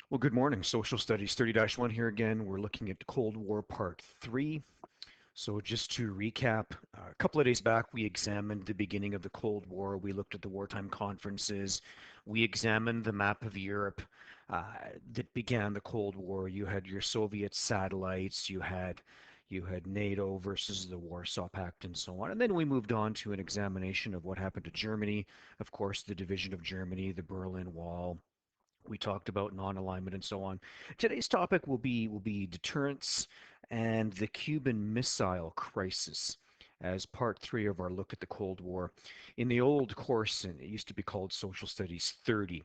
Well, good morning. Social Studies 30-1 here again. We're looking at Cold War Part 3. So just to recap, a couple of days back we examined the beginning of the Cold War. We looked at the wartime conferences. We examined the map of Europe that began the Cold War. You had your Soviet satellites, you had NATO versus the Warsaw Pact and so on. And then we moved on to an examination of what happened to Germany, of course, the division of Germany, the Berlin Wall, we talked about non-alignment and so on. Today's topic will be deterrence and the Cuban Missile Crisis as part three of our look at the Cold War. In the old course, and it used to be called Social Studies 30,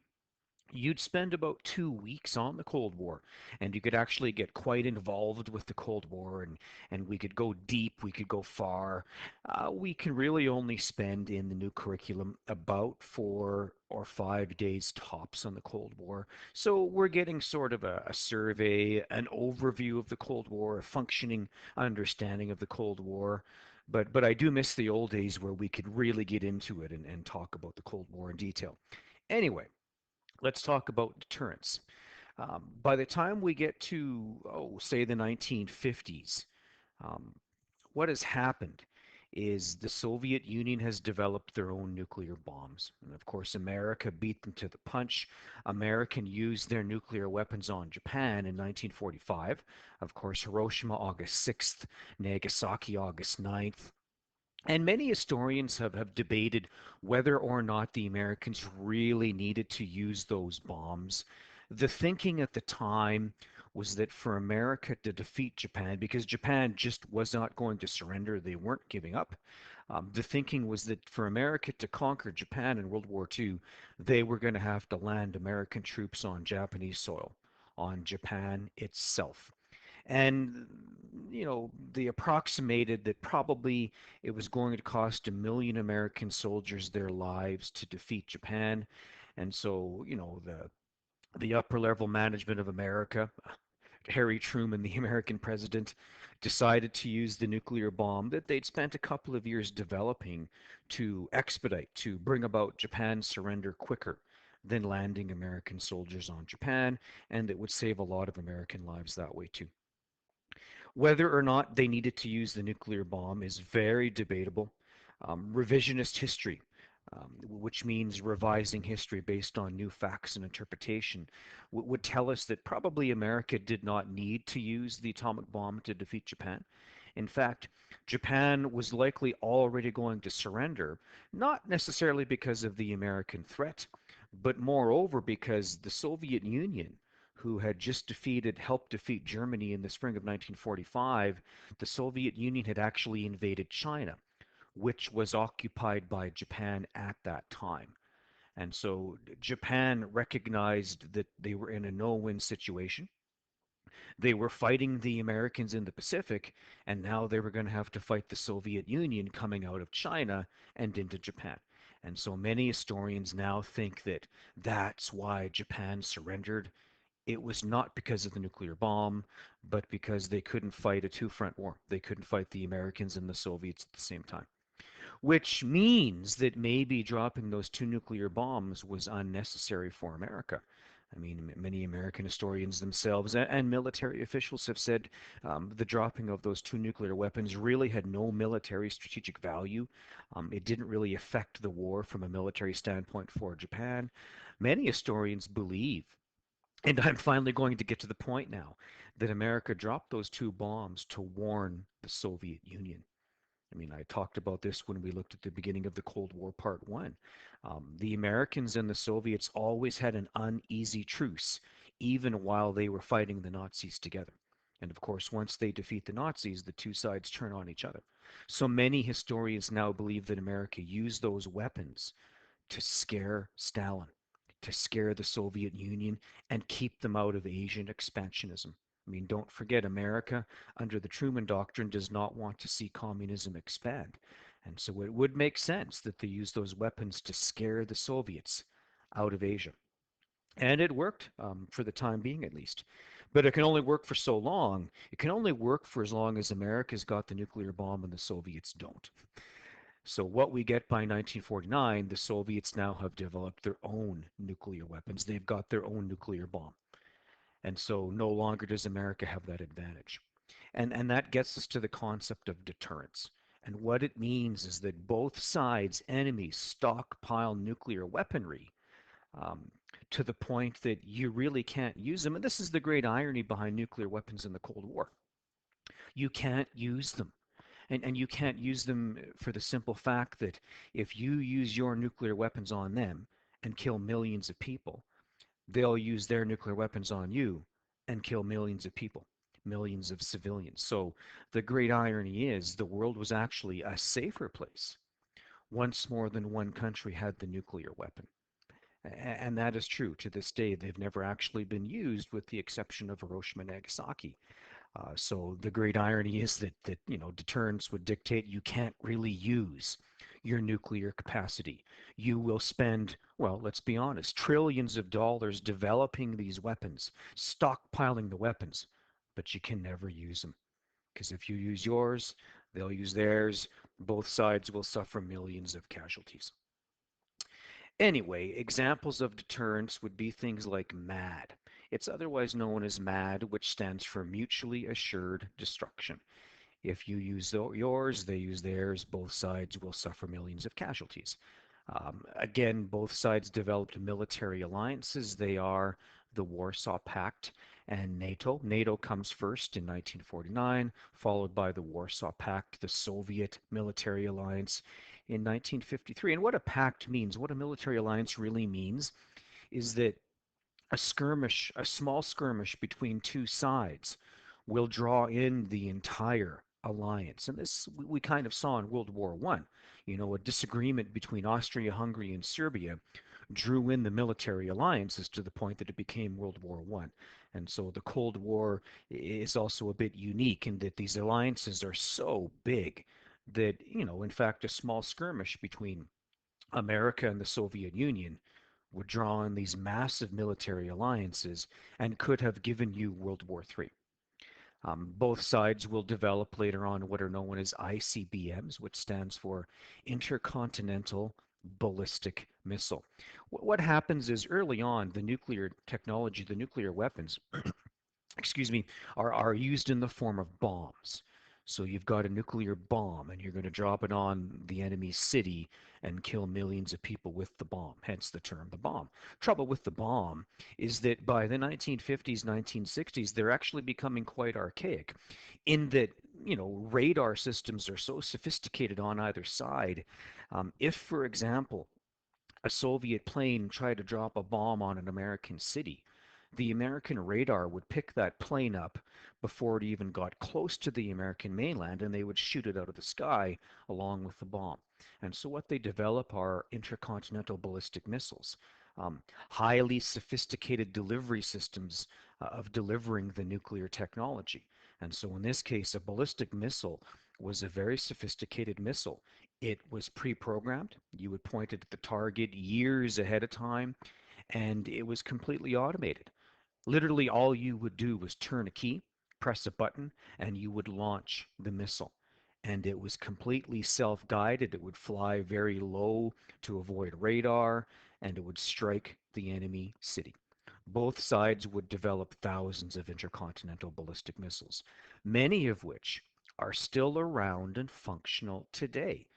you'd spend about 2 weeks on the Cold War, and you could actually get quite involved with the Cold War, and we could go deep, we could go far. We can really only spend in the new curriculum about 4 or 5 days tops on the Cold War. So we're getting sort of a survey, an overview of the Cold War, a functioning understanding of the Cold War. But I do miss the old days where we could really get into it and talk about the Cold War in detail. Anyway, let's talk about deterrence. By the time we get to, say, the 1950s, um, what has happened is the Soviet Union has developed their own nuclear bombs. And of course, America beat them to the punch. America used their nuclear weapons on Japan in 1945. Of course, Hiroshima August 6th, Nagasaki August 9th. And many historians have debated whether or not the Americans really needed to use those bombs. The thinking at the time was that for America to defeat Japan, because Japan just was not going to surrender, they weren't giving up. The thinking was that for America to conquer Japan in World War II, they were going to have to land American troops on Japanese soil, on Japan itself. And, they approximated that probably it was going to cost 1 million American soldiers their lives to defeat Japan. And so, the upper level management of America, Harry Truman, the American president, decided to use the nuclear bomb that they'd spent a couple of years developing to expedite, to bring about Japan's surrender quicker than landing American soldiers on Japan, and it would save a lot of American lives that way too. Whether or not they needed to use the nuclear bomb is very debatable. Revisionist history, which means revising history based on new facts and interpretation, would tell us that probably America did not need to use the atomic bomb to defeat Japan. In fact, Japan was likely already going to surrender, not necessarily because of the American threat, but moreover because the Soviet Union, who had just helped defeat Germany in the spring of 1945, the Soviet Union had actually invaded China, which was occupied by Japan at that time. And so Japan recognized that they were in a no-win situation. They were fighting the Americans in the Pacific, and now they were going to have to fight the Soviet Union coming out of China and into Japan. And so many historians now think that that's why Japan surrendered. It was not because of the nuclear bomb, but because they couldn't fight a two-front war. They couldn't fight the Americans and the Soviets at the same time. Which means that maybe dropping those two nuclear bombs was unnecessary for America. I mean, many American historians themselves and military officials have said the dropping of those two nuclear weapons really had no military strategic value. It didn't really affect the war from a military standpoint for Japan. Many historians believe, and I'm finally going to get to the point now, that America dropped those two bombs to warn the Soviet Union. I mean, I talked about this when we looked at the beginning of the Cold War Part 1. The Americans and the Soviets always had an uneasy truce, even while they were fighting the Nazis together. And of course, once they defeat the Nazis, the two sides turn on each other. So many historians now believe that America used those weapons to scare Stalin, to scare the Soviet Union, and keep them out of Asian expansionism. I mean, don't forget, America, under the Truman Doctrine, does not want to see communism expand. And so it would make sense that they use those weapons to scare the Soviets out of Asia. And it worked, for the time being at least. But it can only work for so long. It can only work for as long as America's got the nuclear bomb and the Soviets don't. So what we get by 1949, the Soviets now have developed their own nuclear weapons. They've got their own nuclear bomb. And so no longer does America have that advantage. And that gets us to the concept of deterrence. And what it means is that both sides, enemies, stockpile nuclear weaponry um, to the point that you really can't use them. And this is the great irony behind nuclear weapons in the Cold War. You can't use them. And you can't use them for the simple fact that if you use your nuclear weapons on them and kill millions of people, they'll use their nuclear weapons on you and kill millions of people, millions of civilians. So the great irony is the world was actually a safer place once more than one country had the nuclear weapon. And that is true. To this day, they've never actually been used with the exception of Hiroshima and Nagasaki. So the great irony is that deterrence would dictate you can't really use your nuclear capacity. You will spend, well, let's be honest, trillions of dollars developing these weapons, stockpiling the weapons, but you can never use them because if you use yours, they'll use theirs. Both sides will suffer millions of casualties. Anyway, examples of deterrence would be things like MAD. It's otherwise known as MAD, which stands for Mutually Assured Destruction. If you use yours, they use theirs, both sides will suffer millions of casualties. Again, both sides developed military alliances. They are the Warsaw Pact and NATO. NATO comes first in 1949, followed by the Warsaw Pact, the Soviet military alliance in 1953. And what a pact means, what a military alliance really means, is that a skirmish, a small skirmish between two sides will draw in the entire alliance. And this we kind of saw in World War One. You know, a disagreement between Austria-Hungary and Serbia drew in the military alliances to the point that it became World War One. And so the Cold War is also a bit unique in that these alliances are so big that, in fact, a small skirmish between America and the Soviet Union would draw on these massive military alliances and could have given you World War III. Both sides will develop later on what are known as ICBMs, which stands for Intercontinental Ballistic Missile. What happens is early on, the nuclear technology, the nuclear weapons, excuse me, are used in the form of bombs. So you've got a nuclear bomb and you're going to drop it on the enemy's city and kill millions of people with the bomb, hence the term the bomb. Trouble with the bomb is that by the 1950s, 1960s, they're actually becoming quite archaic in that, radar systems are so sophisticated on either side. If, for example, a Soviet plane tried to drop a bomb on an American city, the American radar would pick that plane up before it even got close to the American mainland, and they would shoot it out of the sky along with the bomb. And so what they develop are intercontinental ballistic missiles, um, highly sophisticated delivery systems of delivering the nuclear technology. And so in this case, a ballistic missile was a very sophisticated missile. It was pre-programmed. You would point it at the target years ahead of time, and it was completely automated. Literally, all you would do was turn a key, press a button, and you would launch the missile. And it was completely self-guided. It would fly very low to avoid radar, and it would strike the enemy city. Both sides would develop thousands of intercontinental ballistic missiles, many of which are still around and functional today,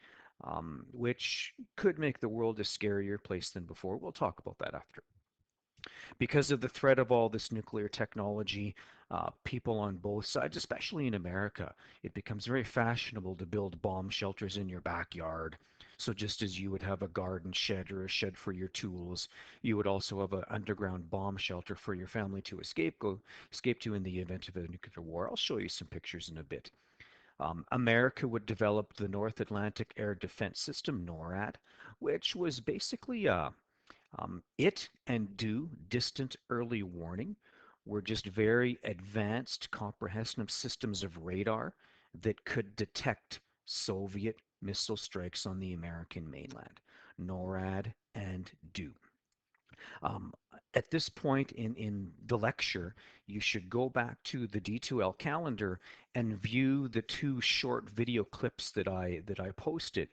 which could make the world a scarier place than before. We'll talk about that after. Because of the threat of all this nuclear technology, people on both sides, especially in America, it becomes very fashionable to build bomb shelters in your backyard. So just as you would have a garden shed or a shed for your tools, you would also have an underground bomb shelter for your family to escape to in the event of a nuclear war. I'll show you some pictures in a bit. America would develop the North Atlantic Air Defense System, NORAD, which was basically it and DO, distant early warning, were just very advanced comprehensive systems of radar that could detect Soviet missile strikes on the American mainland. NORAD and DO. Um, at this point in the lecture, you should go back to the D2L calendar and view the two short video clips that I posted.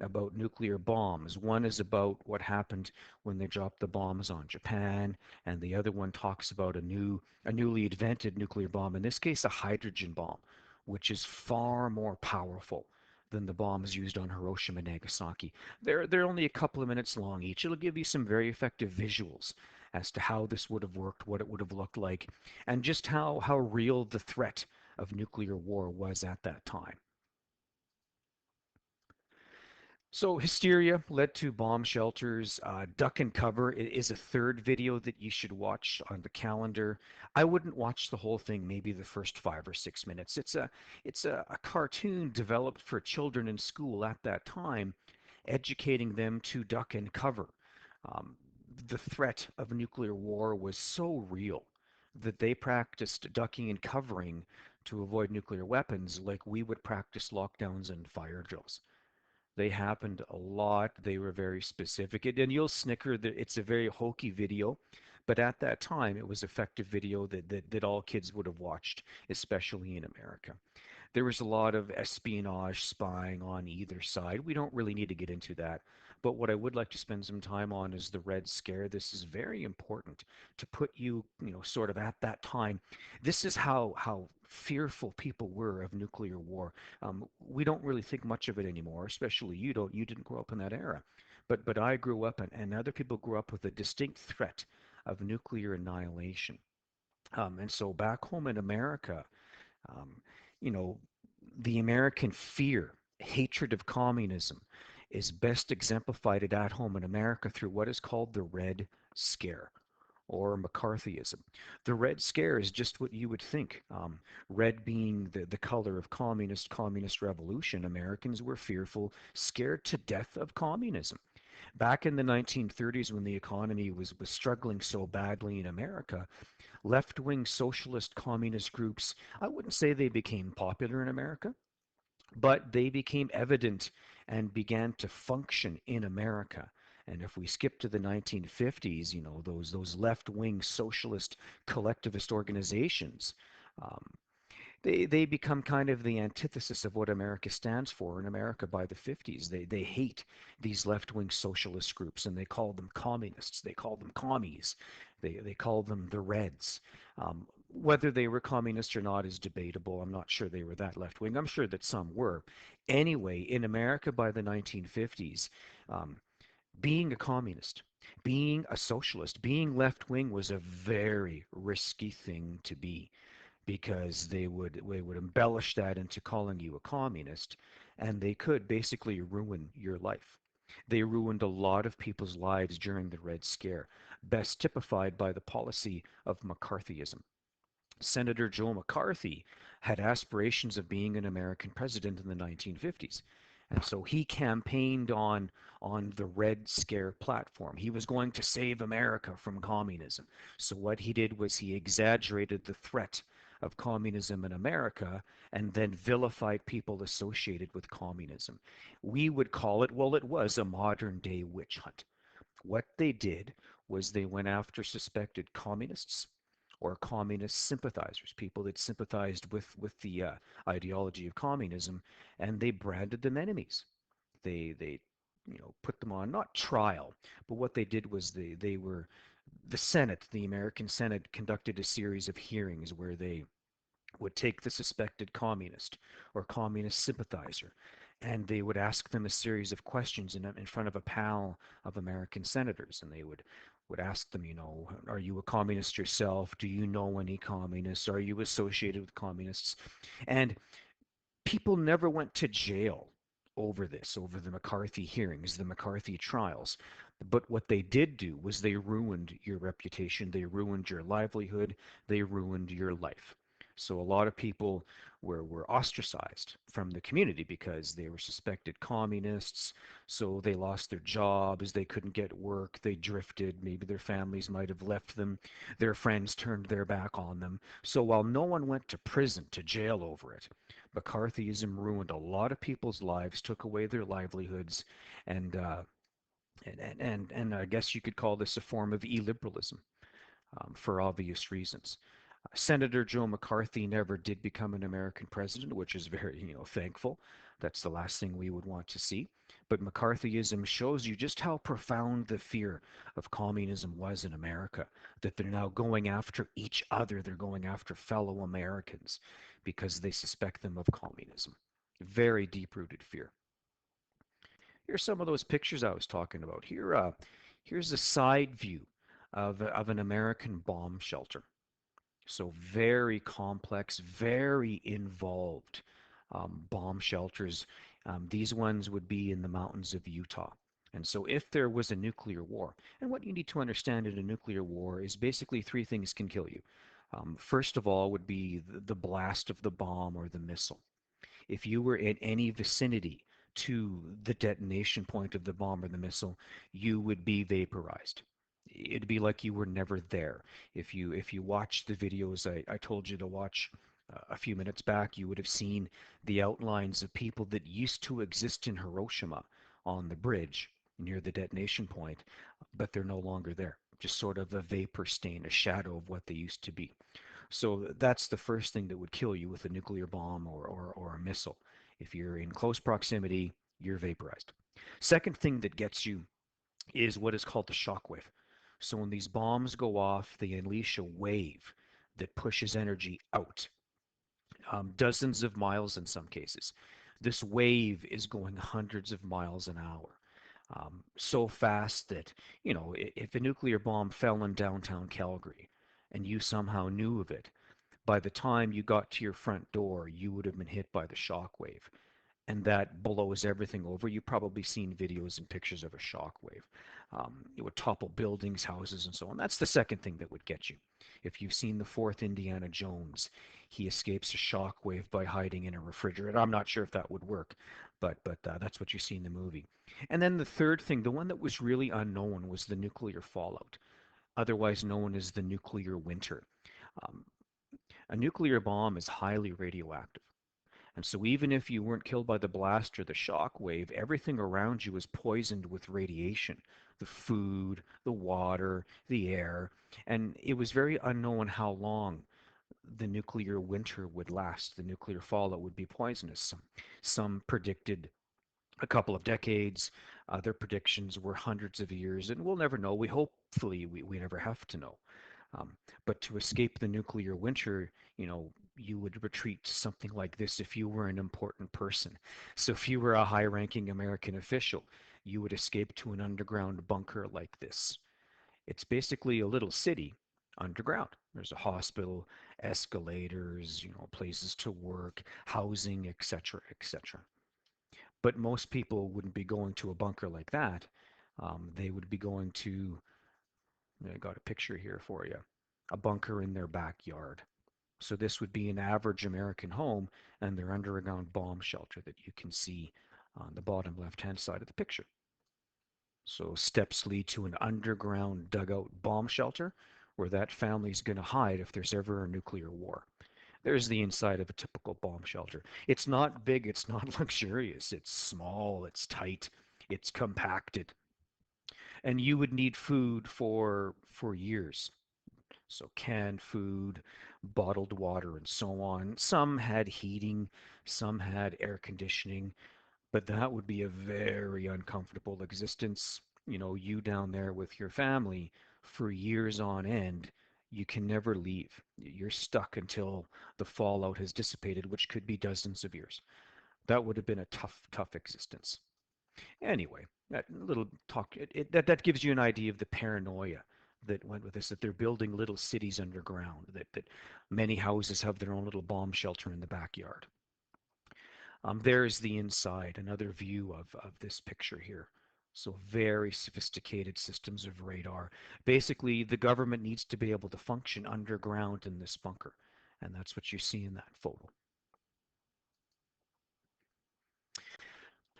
about nuclear bombs. One is about what happened when they dropped the bombs on Japan, and the other one talks about a newly invented nuclear bomb, in this case a hydrogen bomb, which is far more powerful than the bombs used on Hiroshima and Nagasaki. They're only a couple of minutes long each. It'll give you some very effective visuals as to how this would have worked, what it would have looked like, and just how real the threat of nuclear war was at that time. So hysteria led to bomb shelters. Duck and Cover is a third video that you should watch on the calendar. I wouldn't watch the whole thing, maybe the first 5 or 6 minutes. It's a cartoon developed for children in school at that time, educating them to duck and cover. Um, the threat of nuclear war was so real that they practiced ducking and covering to avoid nuclear weapons like we would practice lockdowns and fire drills. They happened a lot. They were very specific. And you'll snicker that it's a very hokey video, but at that time it was effective video that all kids would have watched, especially in America. There was a lot of espionage spying on either side. We don't really need to get into that. But what I would like to spend some time on is the Red Scare. This is very important to put you, sort of at that time. This is how fearful people were of nuclear war. We don't really think much of it anymore, especially you don't. You didn't grow up in that era. But I grew up and other people grew up with a distinct threat of nuclear annihilation. And so back home in America, um, you know, the American fear, hatred of communism is best exemplified at home in America through what is called the Red Scare or McCarthyism. The Red Scare is just what you would think. Red being the color of communist revolution, Americans were fearful, scared to death of communism. Back in the 1930s, when the economy was struggling so badly in America, left wing socialist communist groups, I wouldn't say they became popular in America, but they became evident and began to function in America. And if we skip to the 1950s, those left-wing socialist collectivist organizations, um, they become kind of the antithesis of what America stands for in America by the 50s. They hate these left-wing socialist groups and they call them communists. They call them commies. They call them the Reds. Whether they were communists or not is debatable. I'm not sure they were that left-wing. I'm sure that some were. Anyway, in America by the 1950s, um, being a communist, being a socialist, being left-wing was a very risky thing to be because they would embellish that into calling you a communist, and they could basically ruin your life. They ruined a lot of people's lives during the Red Scare, best typified by the policy of McCarthyism. Senator Joe McCarthy had aspirations of being an American president in the 1950s. And so he campaigned on the Red Scare platform. He was going to save America from communism. So what he did was he exaggerated the threat of communism in America and then vilified people associated with communism. We would call it, well, it was a modern day witch hunt. What they did was they went after suspected communists or communist sympathizers, people that sympathized with the ideology of communism, and they branded them enemies. They put them on not trial, but what they did was they were the Senate, the American Senate, conducted a series of hearings where they would take the suspected communist or communist sympathizer and they would ask them a series of questions in front of a panel of American senators. And they would ask them, are you a communist yourself? Do you know any communists? Are you associated with communists? And people never went to jail over this, over the McCarthy hearings, the McCarthy trials. But what they did do was they ruined your reputation, they ruined your livelihood, they ruined your life. So a lot of people were ostracized from the community because they were suspected communists. So they lost their jobs, they couldn't get work, they drifted, maybe their families might have left them, their friends turned their back on them. So while no one went to prison, to jail over it, McCarthyism ruined a lot of people's lives, took away their livelihoods, and and I guess you could call this a form of illiberalism for obvious reasons. Senator Joe McCarthy never did become an American president, which is very, thankful. That's the last thing we would want to see. But McCarthyism shows you just how profound the fear of communism was in America, that they're now going after each other, they're going after fellow Americans because they suspect them of communism. Very deep rooted fear. Here's some of those pictures I was talking about. Here's a side view of an American bomb shelter. So very complex, very involved bomb shelters. These ones would be in the mountains of Utah. And so if there was a nuclear war, and what you need to understand in a nuclear war is basically three things can kill you. First of all would be the blast of the bomb or the missile. If you were in any vicinity to the detonation point of the bomb or the missile, you would be vaporized. It'd be like you were never there. If you watch the videos I told you to watch a few minutes back, you would have seen the outlines of people that used to exist in Hiroshima on the bridge near the detonation point, but they're no longer there. Just sort of a vapor stain, a shadow of what they used to be. So that's the first thing that would kill you with a nuclear bomb or a missile. If you're in close proximity, you're vaporized. Second thing that gets you is what is called the shock wave. So when these bombs go off, they unleash a wave that pushes energy out, dozens of miles in some cases. This wave is going hundreds of miles an hour. So fast that, if a nuclear bomb fell in downtown Calgary and you somehow knew of it, by the time you got to your front door, you would have been hit by the shock wave. And that blows everything over. You've probably seen videos and pictures of a shock wave. It would topple buildings, houses, and so on. That's the second thing that would get you. If you've seen the fourth Indiana Jones, he escapes a shock wave by hiding in a refrigerator. I'm not sure if that would work, but that's what you see in the movie. And then the third thing, the one that was really unknown, was the nuclear fallout, otherwise known as the nuclear winter. Um, a nuclear bomb is highly radioactive. And so even if you weren't killed by the blast or the shock wave, everything around you is poisoned with radiation. The food, the water, the air. And it was very unknown how long the nuclear winter would last. The nuclear fallout would be poisonous. Some predicted a couple of decades. Their predictions were hundreds of years, and we'll never know. Hopefully we never have to know. Um, but to escape the nuclear winter, you would retreat to something like this if you were an important person. So if you were a high-ranking American official, you would escape to an underground bunker like this. It's basically a little city underground. There's a hospital, escalators, places to work, housing, etc., etc. But most people wouldn't be going to a bunker like that. They would be going to, I got a picture here for you, a bunker in their backyard. So this would be an average American home and their underground bomb shelter that you can see on the bottom left-hand side of the picture. So steps lead to an underground dugout bomb shelter where that family's going to hide if there's ever a nuclear war. There's the inside of a typical bomb shelter. It's not big, it's not luxurious, it's small, it's tight, it's compacted. And you would need food for years. So canned food, bottled water, and so on. Some had heating, some had air conditioning, but that would be a very uncomfortable existence. You down there with your family for years on end. You can never leave. You're stuck until the fallout has dissipated, which could be dozens of years. That would have been a tough, tough existence. Anyway, that little talk, that gives you an idea of the paranoia that went with this, that they're building little cities underground, that many houses have their own little bomb shelter in the backyard. There's the inside, another view of this picture here. So very sophisticated systems of radar. Basically, the government needs to be able to function underground in this bunker. And that's what you see in that photo.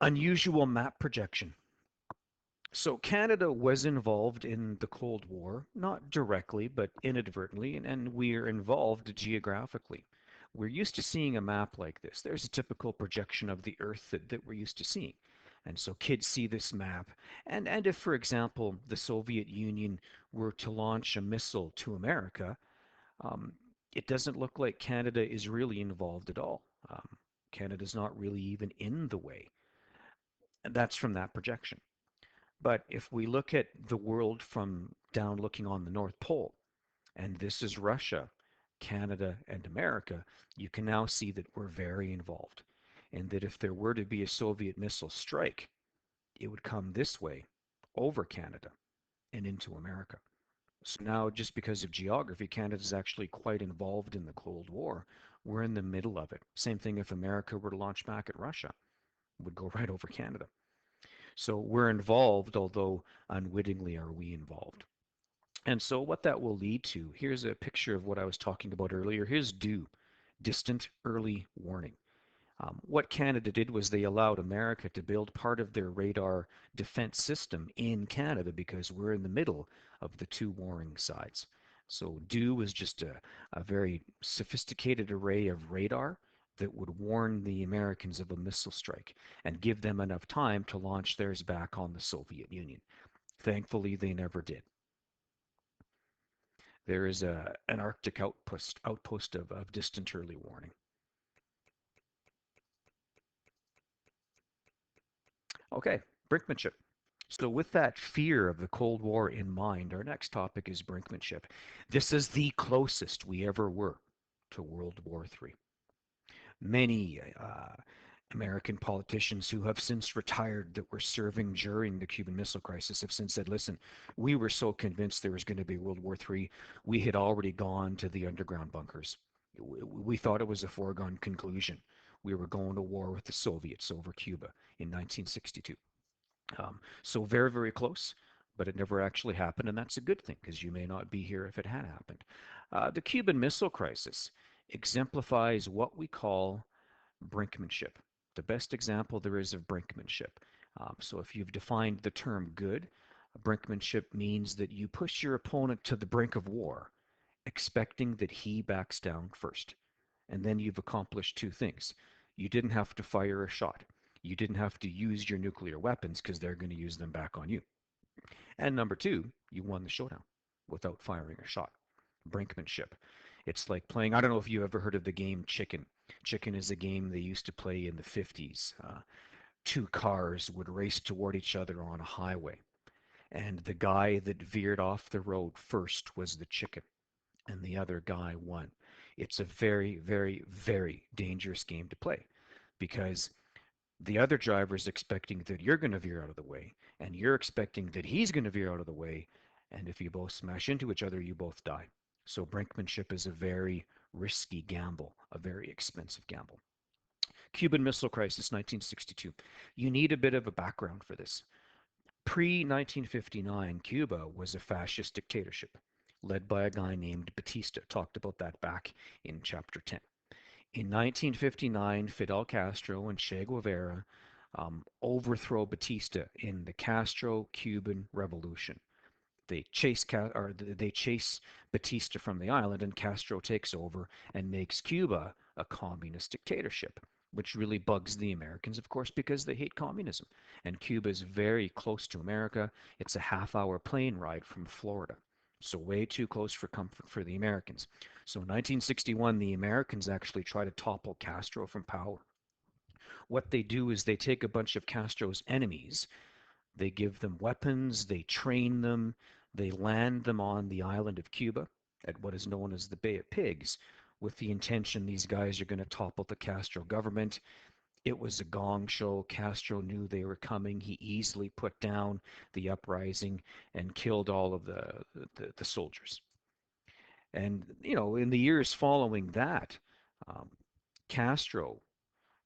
Unusual map projection. So Canada was involved in the Cold War, not directly, but inadvertently, and we're involved geographically. We're used to seeing a map like this. There's a typical projection of the Earth that we're used to seeing. And so kids see this map. And if, for example, the Soviet Union were to launch a missile to America, um, it doesn't look like Canada is really involved at all. Canada's not really even in the way. And that's from that projection. But if we look at the world from down looking on the North Pole, and this is Russia, Canada, and America, you can now see that we're very involved. And that if there were to be a Soviet missile strike, it would come this way over Canada and into America. So now, just because of geography, Canada is actually quite involved in the Cold War. We're in the middle of it. Same thing if America were to launch back at Russia, it would go right over Canada. So we're involved, although unwittingly are we involved. And so what that will lead to, here's a picture of what I was talking about earlier. Here's DEW, distant early warning. What Canada did was they allowed America to build part of their radar defense system in Canada because we're in the middle of the two warring sides. So DEW was just a very sophisticated array of radar that would warn the Americans of a missile strike and give them enough time to launch theirs back on the Soviet Union. Thankfully, they never did. There is an Arctic outpost of distant early warning. Okay, brinkmanship. So with that fear of the Cold War in mind, our next topic is brinkmanship. This is the closest we ever were to World War III. Many American politicians who have since retired that were serving during the Cuban Missile Crisis have since said, listen, we were so convinced there was going to be World War III, we had already gone to the underground bunkers. We thought it was a foregone conclusion. We were going to war with the Soviets over Cuba in 1962. So very, very close, but it never actually happened, and that's a good thing because you may not be here if it had happened. The Cuban Missile Crisis exemplifies what we call brinkmanship, the best example there is of brinkmanship. So if you've defined the term good, brinkmanship means that you push your opponent to the brink of war, expecting that he backs down first. And then you've accomplished two things. You didn't have to fire a shot. You didn't have to use your nuclear weapons because they're going to use them back on you. And number two, you won the showdown without firing a shot. Brinkmanship. It's like playing, I don't know if you ever heard of the game Chicken. Chicken is a game they used to play in the 50s. Two cars would race toward each other on a highway, and the guy that veered off the road first was the chicken, and the other guy won. It's a very, very, very dangerous game to play because the other driver is expecting that you're going to veer out of the way, and you're expecting that he's going to veer out of the way, and if you both smash into each other, you both die. So brinkmanship is a very risky gamble, a very expensive gamble. Cuban Missile Crisis, 1962. You need a bit of a background for this. Pre 1959, Cuba was a fascist dictatorship led by a guy named Batista. Talked about that back in chapter 10. In 1959, Fidel Castro and Che Guevara overthrow Batista in the Castro-Cuban Revolution. They chase Batista from the island, and Castro takes over and makes Cuba a communist dictatorship, which really bugs the Americans, of course, because they hate communism. And Cuba is very close to America. It's a half-hour plane ride from Florida. So way too close for comfort for the Americans. So in 1961, the Americans actually try to topple Castro from power. What they do is they take a bunch of Castro's enemies, they give them weapons, they train them, they land them on the island of Cuba at what is known as the Bay of Pigs with the intention these guys are going to topple the Castro government. It was a gong show. Castro knew they were coming. He easily put down the uprising and killed all of the soldiers. And, you know, in the years following that, um, Castro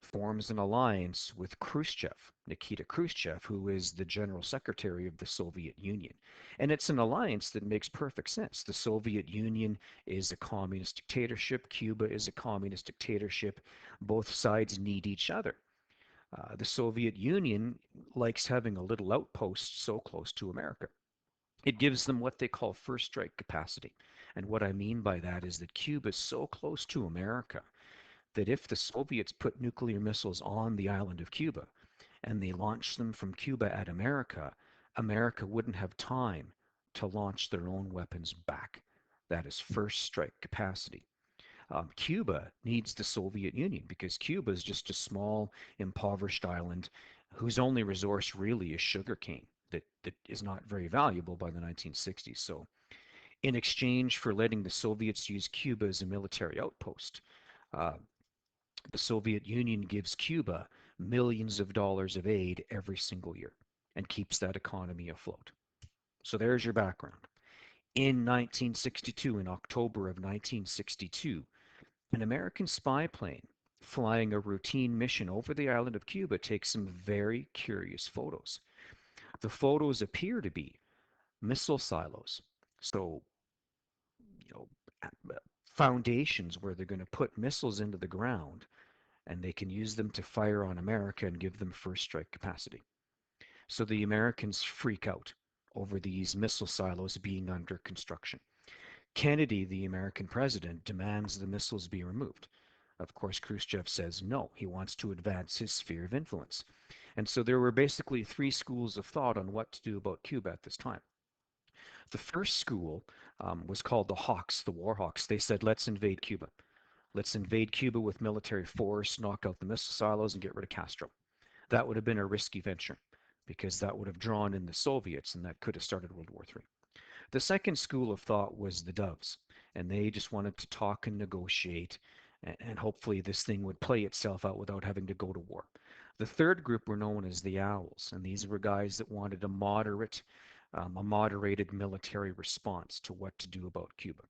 forms an alliance with Khrushchev, Nikita Khrushchev, who is the general secretary of the Soviet Union. And it's an alliance that makes perfect sense. The Soviet Union is a communist dictatorship, Cuba is a communist dictatorship. Both sides need each other. The Soviet Union likes having a little outpost so close to America. It gives them what they call first strike capacity. And what I mean by that is that Cuba is so close to America that if the Soviets put nuclear missiles on the island of Cuba and they launched them from Cuba at America, America wouldn't have time to launch their own weapons back. That is first strike capacity. Cuba needs the Soviet Union because Cuba is just a small, impoverished island. whose only resource really is sugarcane that is not very valuable by the 1960s. So, in exchange for letting the Soviets use Cuba as a military outpost, uh, the Soviet Union gives Cuba millions of dollars of aid every single year and keeps that economy afloat. So there's your background. In 1962, in October of 1962, an American spy plane flying a routine mission over the island of Cuba takes some very curious photos. The photos appear to be missile silos. So, you know, foundations where they're going to put missiles into the ground and they can use them to fire on America and give them first strike capacity. So the Americans freak out over these missile silos being under construction. Kennedy, the American president, demands the missiles be removed. Of course, Khrushchev says no. He wants to advance his sphere of influence. And so there were basically three schools of thought on what to do about Cuba at this time. The first school was called the Hawks, the War Hawks. They said, let's invade Cuba. Let's invade Cuba with military force, knock out the missile silos, and get rid of Castro. That would have been a risky venture because that would have drawn in the Soviets and that could have started World War III. The second school of thought was the Doves, and they just wanted to talk and negotiate, and hopefully this thing would play itself out without having to go to war. The third group were known as the Owls, and these were guys that wanted a moderated military response to what to do about Cuba.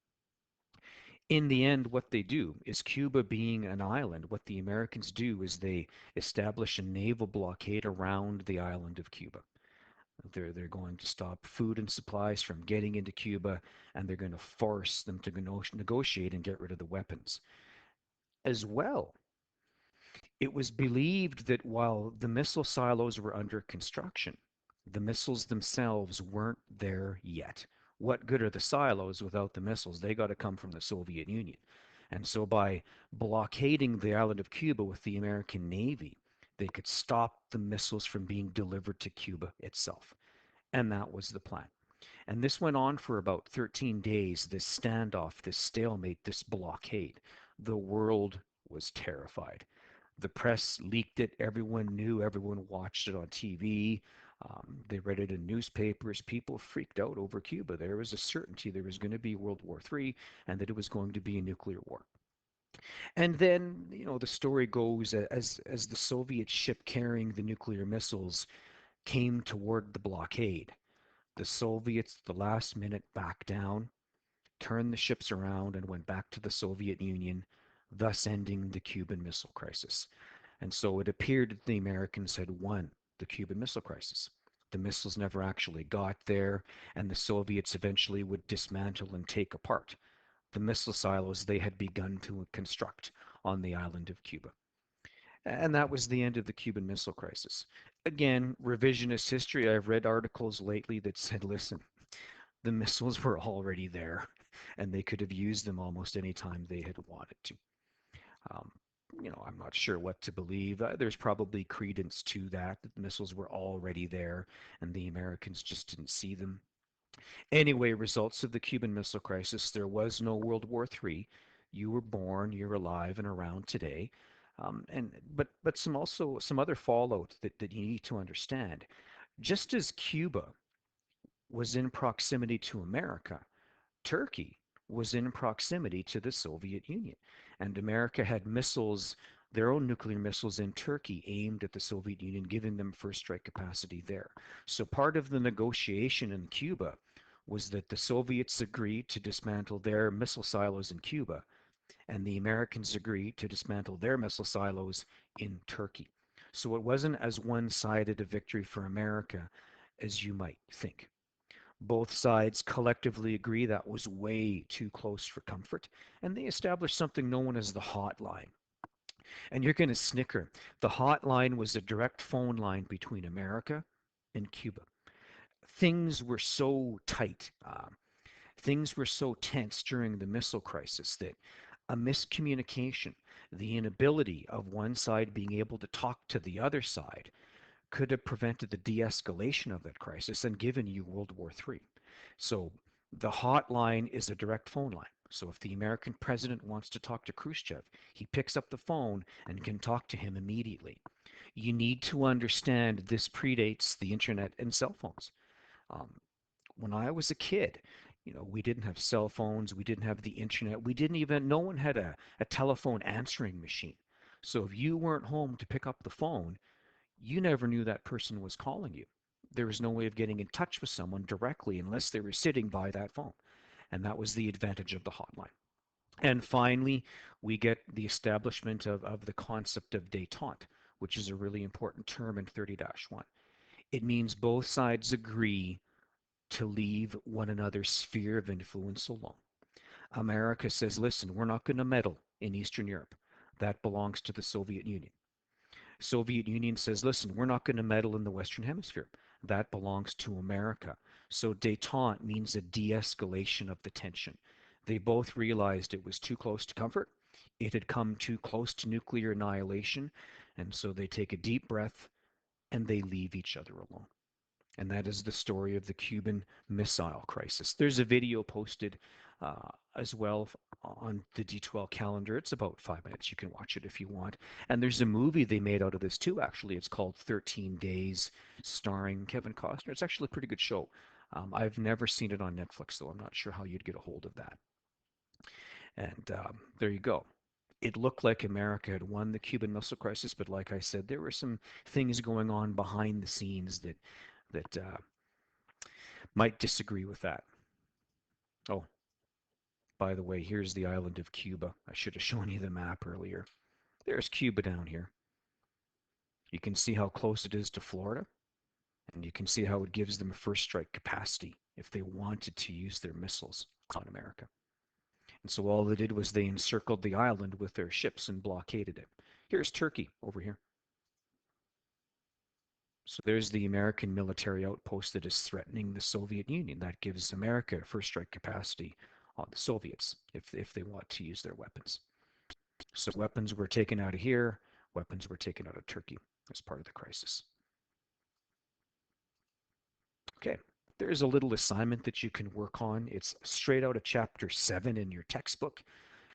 In the end, what they do is Cuba being an island, what the Americans do is they establish a naval blockade around the island of Cuba. They're going to stop food and supplies from getting into Cuba, and they're going to force them to negotiate and get rid of the weapons. As well, it was believed that while the missile silos were under construction, the missiles themselves weren't there yet. What good are the silos without the missiles? They got to come from the Soviet Union. And so by blockading the island of Cuba with the American Navy, they could stop the missiles from being delivered to Cuba itself. And that was the plan. And this went on for about 13 days, this standoff, this stalemate, this blockade. The world was terrified. The press leaked it. Everyone knew. Everyone watched it on TV. They read it in newspapers. People freaked out over Cuba. There was a certainty there was going to be World War III and that it was going to be a nuclear war. And then, the story goes as the Soviet ship carrying the nuclear missiles came toward the blockade, the Soviets, at the last minute, backed down, turned the ships around, and went back to the Soviet Union, thus ending the Cuban Missile Crisis. And so it appeared that the Americans had won the Cuban Missile Crisis. The missiles never actually got there, and the Soviets eventually would dismantle and take apart the missile silos they had begun to construct on the island of Cuba. And that was the end of the Cuban Missile Crisis. Again, revisionist history. I've read articles lately that said, listen, the missiles were already there and they could have used them almost any time they had wanted to. Um, I'm not sure what to believe. There's probably credence to that, that the missiles were already there and the Americans just didn't see them. Anyway, results of the Cuban Missile Crisis, there was no World War III. You were born, you're alive and around today. But some other fallout that you need to understand. Just as Cuba was in proximity to America, Turkey was in proximity to the Soviet Union. And America had missiles, their own nuclear missiles in Turkey aimed at the Soviet Union, giving them first strike capacity there. So part of the negotiation in Cuba was that the Soviets agreed to dismantle their missile silos in Cuba, and the Americans agreed to dismantle their missile silos in Turkey. So it wasn't as one-sided a victory for America as you might think. Both sides collectively agree that was way too close for comfort, and they established something known as the hotline. And you're going to snicker. The hotline was a direct phone line between America and Cuba. Things were so tight, things were so tense during the missile crisis that a miscommunication, the inability of one side being able to talk to the other side, could have prevented the de-escalation of that crisis and given you World War III. So the hotline is a direct phone line. So if the American president wants to talk to Khrushchev, he picks up the phone and can talk to him immediately. You need to understand this predates the internet and cell phones. Um, when I was a kid, we didn't have cell phones, we didn't have the internet, no one had a telephone answering machine. So if you weren't home to pick up the phone, you never knew that person was calling you. There was no way of getting in touch with someone directly unless they were sitting by that phone. And that was the advantage of the hotline. And finally, we get the establishment of the concept of détente, which is a really important term in 30-1. It means both sides agree to leave one another's sphere of influence alone. America says, listen, we're not going to meddle in Eastern Europe. That belongs to the Soviet Union. Soviet Union says, listen, we're not going to meddle in the Western Hemisphere. That belongs to America. So détente means a de-escalation of the tension. They both realized it was too close to comfort. It had come too close to nuclear annihilation. And so they take a deep breath and they leave each other alone. And that is the story of the Cuban Missile Crisis. There's a video posted as well on the D12 calendar. It's about 5 minutes. You can watch it if you want. And there's a movie they made out of this too, actually. It's called 13 Days, starring Kevin Costner. It's actually a pretty good show. I've never seen it on Netflix, though. I'm not sure how you'd get a hold of that. And there you go. It looked like America had won the Cuban Missile Crisis, but like I said, there were some things going on behind the scenes that might disagree with that. Oh, by the way, here's the island of Cuba. I should have shown you the map earlier. There's Cuba down here. You can see how close it is to Florida, and you can see how it gives them a first strike capacity if they wanted to use their missiles on America. And so all they did was they encircled the island with their ships and blockaded it. Here's Turkey over here. So there's the American military outpost that is threatening the Soviet Union. That gives America first strike capacity on the Soviets if they want to use their weapons. So weapons were taken out of here, weapons were taken out of Turkey as part of the crisis. Okay, there's a little assignment that you can work on. It's straight out of chapter 7 in your textbook.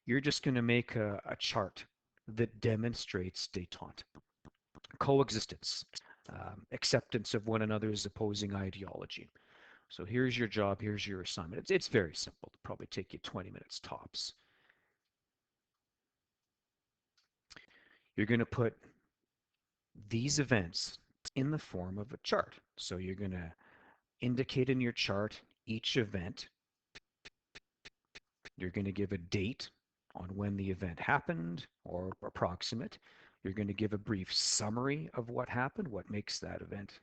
You're just going to make a chart that demonstrates détente, coexistence, acceptance of one another's opposing ideology. So here's your job, here's your assignment. It's very simple. It'll probably take you 20 minutes tops. You're going to put these events in the form of a chart. So you're going to indicate in your chart each event. You're going to give a date on when the event happened or approximate. You're going to give a brief summary of what happened, what makes that event,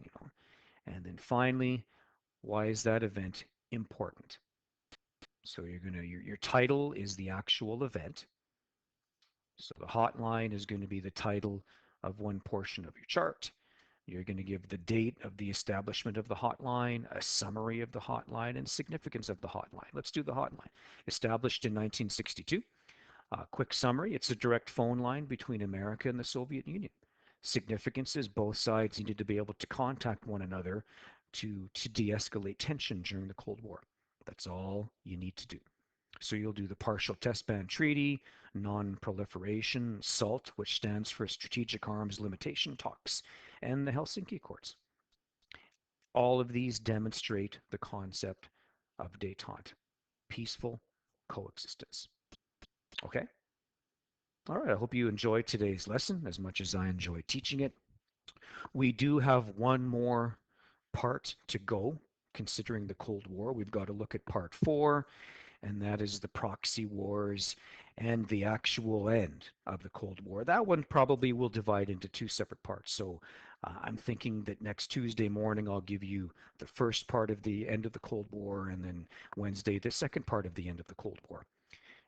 and then finally, why is that event important? So your title is the actual event. So the hotline is going to be the title of one portion of your chart. You're going to give the date of the establishment of the hotline, a summary of the hotline, and significance of the hotline. Let's do the hotline. Established in 1962. Quick summary, it's a direct phone line between America and the Soviet Union. Significance is both sides needed to be able to contact one another to de-escalate tension during the Cold War. That's all you need to do. So you'll do the Partial Test Ban Treaty, Non-Proliferation, SALT, which stands for Strategic Arms Limitation Talks, and the Helsinki Accords. All of these demonstrate the concept of détente, peaceful coexistence. Okay? All right, I hope you enjoyed today's lesson as much as I enjoyed teaching it. We do have one more part to go considering the Cold War. We've got to look at part 4, and that is the proxy wars and the actual end of the Cold War. That one probably will divide into 2 separate parts. So I'm thinking that next Tuesday morning I'll give you the first part of the end of the Cold War, and then Wednesday the second part of the end of the Cold War.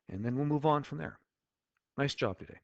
And then we'll move on from there. Nice job today.